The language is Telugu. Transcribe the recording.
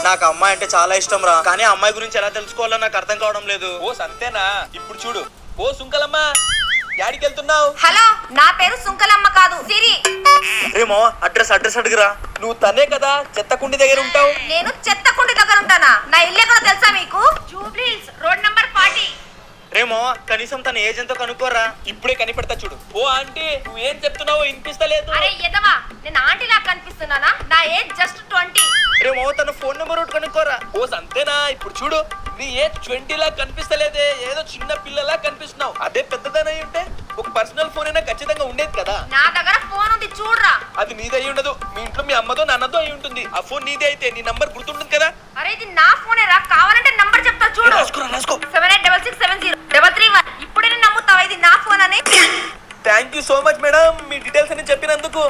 నాకు అమ్మాయి అంటే చాలా ఇష్టం రా, కానీ అమ్మాయి గురించి ఎలా తెలుసుకోవాలో నాకు అర్థం కావడం లేదు. ఓ సంతేనా? ఇప్పుడు చూడు. ఓ సుంకలమ్మ, యాడికి వెళ్తున్నావు? హలో, నా పేరు సుంకలమ్మ కాదు, సిరి. ఏమో అడ్రస్ అడుగురా. నువ్వు తనే కదా చెత్త కుండి దగ్గర ఉంటావు. నేను చెత్త కుండి దగ్గర ఉంటానా? నా ఇల్లు ఎక్కడో తెలుసా మీకు? Jubilee hills, road number 40. రేమో కనీసం తన ఏజ్ ఎంతో కనుక్కోరా. ఇప్పుడే కనిపెడతా చూడు. ఓ ఆంటీ, నువ్వేం చెప్తున్నావో వినిపిస్తలేదు. అరే ఎదవా, నేను ఆంటీ లాగా కనిపిస్తున్నానా? నా ఏజ్ జస్ట్ 20. రేమో తన ఫోన్ నెంబర్ ఒకటి కనుక్కోరా. ఓ సంతేనా? ఇప్పుడు చూడు. నీ ఏజ్ 20 లా కనిపిస్తలేదే, ఏదో చిన్న పిల్లలా కనిపిస్తున్నావు. అదే పెద్దదనై ఉంటే ఒక పర్సనల్ ఫోన్ అయినా ఖచ్చితంగా ఉండేది కదా. నా దగ్గర ఫోన్ ఉంది, చూడరా. అది నీదే అయి ఉండదు, మీ ఇంట్లో మీ అమ్మతో నాన్నతో అయి ఉంటుంది. ఆ ఫోన్ నీదే అయితే నీ నంబర్ గుర్తుంటుంది కదా. అరే ఇది నా ఫోనే రా, కావాలంటే నంబర్ చెప్తా చూడు. రాసుకో. 7866700331. ఇప్పుడే నేను నమ్ముతావా ఇది నా ఫోన్ అని? Thank you so much madam, me details అన్ని చెప్పినందుకు.